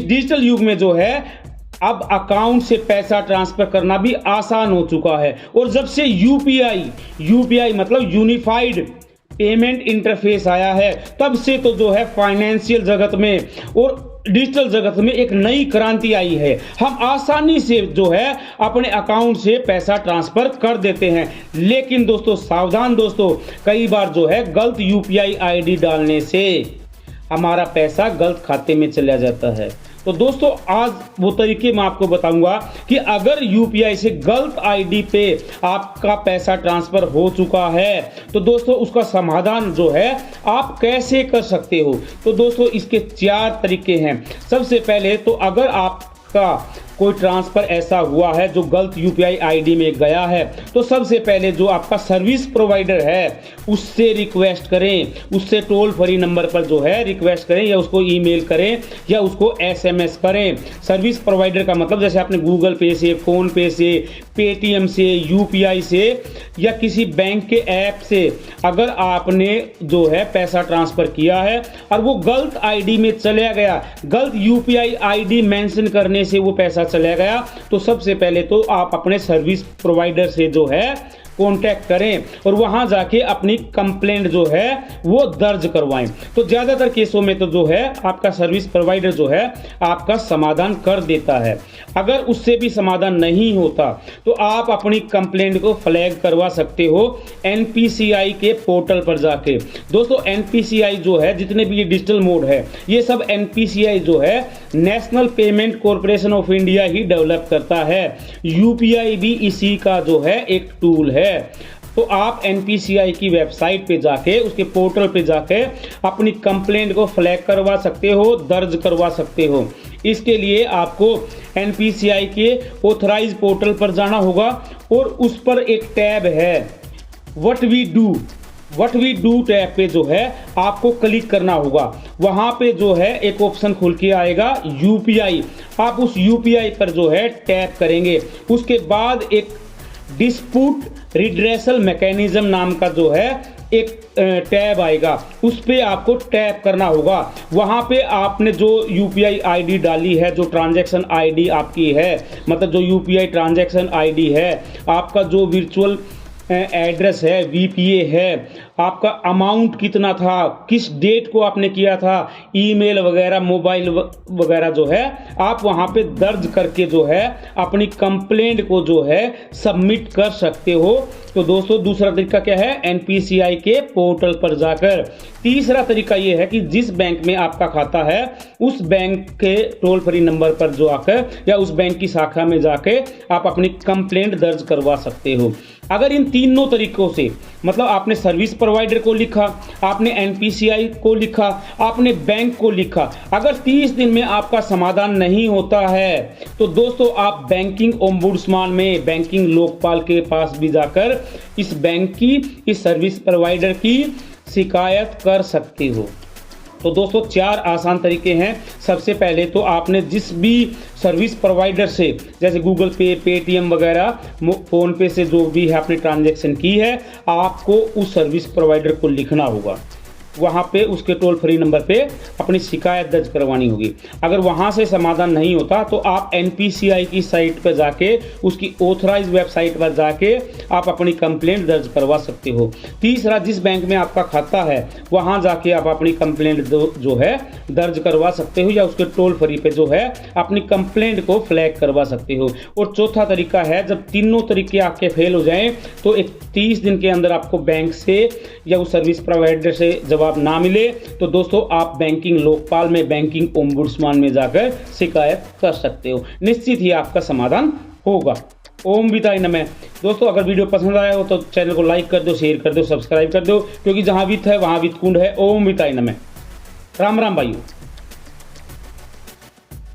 Digital युग में जो है अब अकाउंट से पैसा ट्रांसफर करना भी आसान हो चुका है। और जब से यूपीआई मतलब यूनिफाइड पेमेंट इंटरफेस आया है, तब से तो जो है फाइनेंशियल जगत में और डिजिटल जगत में एक नई क्रांति आई है। हम आसानी से जो है अपने अकाउंट से पैसा ट्रांसफर कर देते हैं। लेकिन दोस्तों सावधान दोस्तों, कई बार जो है गलत यूपीआई आईडी डालने से हमारा पैसा गलत खाते में चला जाता है। तो दोस्तों आज वो तरीके मैं आपको बताऊंगा कि अगर यूपीआई से गलत आईडी पे आपका पैसा ट्रांसफर हो चुका है तो दोस्तों उसका समाधान जो है आप कैसे कर सकते हो। तो दोस्तों इसके 4 तरीके हैं। सबसे पहले तो अगर आपका कोई ट्रांसफर ऐसा हुआ है जो गलत यूपीआई आईडी में गया है, तो सबसे पहले जो आपका सर्विस प्रोवाइडर है उससे रिक्वेस्ट करें, उससे टोल फ्री नंबर पर जो है रिक्वेस्ट करें या उसको ईमेल करें या उसको एसएमएस करें। सर्विस प्रोवाइडर का मतलब जैसे आपने गूगल पे से, फोन पे से, पेटीएम से, यूपीआई से या किसी बैंक के ऐप से अगर आपने जो है पैसा ट्रांसफर किया है और वो गलत आईडी में चला गया, गलत यूपीआई आईडी मेंशन करने से वो पैसा चला गया, तो सबसे पहले तो आप अपने सर्विस प्रोवाइडर से जो है कांटेक्ट करें और वहां जाके अपनी कंप्लेंट जो है वो दर्ज करवाएं। तो ज़्यादातर केसों में तो जो है आपका सर्विस प्रोवाइडर जो है आपका समाधान कर देता है। अगर उससे भी समाधान नहीं होता तो आप अपनी कंप्लेंट को फ्लैग करवा सकते हो एनपीसीआई के पोर्टल पर जाके। दोस्तों एनपीसीआई जो है, जितने भी ये डिजिटल मोड है, ये सब एनपीसीआई जो है national payment corporation of India he develop करता है। यूपीआई भी इसी का जो है एक टूल है। तो आप एनपीसीआई की वेबसाइट पे जाके, उसके पोर्टल पे जाके अपनी कंप्लेंट को फ्लैग करवा सकते हो, दर्ज करवा सकते हो। इसके लिए आपको एनपीसीआई के ऑथराइज पोर्टल पर जाना होगा और उस पर एक टैब है व्हाट वी डू टैब पे जो है आपको क्लिक करना होगा। वहां पे जो है एक ऑप्शन खुल के आएगा यूपीआई। आप उस यूपीआई पर जो है टैप करेंगे। उसके बाद एक डिस्प्यूट रिड्रेसल मैकेनिज्म नाम का जो है एक टैब आएगा, उस पे आपको टैप करना होगा। वहां पे आपने जो यूपीआई आईडी डाली है, जो ट्रांजैक्शन आईडी आपकी है, मतलब जो यूपीआई ट्रांजैक्शन आईडी है, आपका जो वर्चुअल एड्रेस है, वीपीए है, आपका अमाउंट कितना था, किस डेट को आपने किया था, ईमेल वगैरह, मोबाइल वगैरह जो है आप वहां पे दर्ज करके जो है अपनी कंप्लेंट को जो है सबमिट कर सकते हो। तो दोस्तों दूसरा तरीका क्या है, एनपीसीआई के पोर्टल पर जाकर। तीसरा तरीका यह है कि जिस बैंक में आपका खाता है उस बैंक के टोल फ्री नंबर पर जो आकर या उस बैंक की शाखा में जाके आप अपनी कंप्लेंट दर्ज करवा सकते हो। अगर इन तीनों तरीकों से, मतलब आपने सर्विस प्रोवाइडर को लिखा, आपने एनपीसीआई को लिखा, आपने बैंक को लिखा, अगर 30 दिन में आपका समाधान नहीं होता है तो दोस्तों आप बैंकिंग ओम्बुड्समैन में, बैंकिंग लोकपाल के पास भी जाकर इस बैंक की, इस सर्विस प्रोवाइडर की शिकायत कर सकते हो। तो दोस्तों 4 आसान तरीके हैं। सबसे पहले तो आपने जिस भी सर्विस प्रोवाइडर से, जैसे गूगल पे, पेटीएम वगैरह, फोन पे से जो भी है आपने ट्रांजैक्शन की है, आपको उस सर्विस प्रोवाइडर को लिखना होगा। वहाँ पे उसके टोल फ्री नंबर पे अपनी शिकायत दर्ज करवानी होगी। अगर वहाँ से समाधान नहीं होता तो आप एनपीसीआई की साइट पर जाके, उसकी ऑथराइज वेबसाइट पर जाके आप अपनी कंप्लेंट दर्ज करवा सकते हो। तीसरा, जिस बैंक में आपका खाता है वहाँ जाके आप अपनी कंप्लेंट जो है दर्ज करवा सकते हो या उसके टोल फ्री पे जो है अपनी कंप्लेंट को फ्लैग करवा सकते हो। और चौथा तरीका है, जब तीनों तरीके आपके फेल हो जाएं तो 30 दिन के अंदर आपको बैंक से या उस सर्विस प्रोवाइडर से जवाब ना मिले तो दोस्तों आप बैंकिंग लोकपाल में, बैंकिंग ओम्बुड्समैन में जाकर शिकायत कर सकते हो। निश्चित ही आपका समाधान होगा। ओम वित्ताय नमः। दोस्तों अगर वीडियो पसंद आया हो तो चैनल को लाइक कर दो, शेयर कर दो, सब्सक्राइब कर दो, क्योंकि जहां वित्त है वहां वित्त कुंड है। ओम वित्ताय नमः। राम राम भाइयों।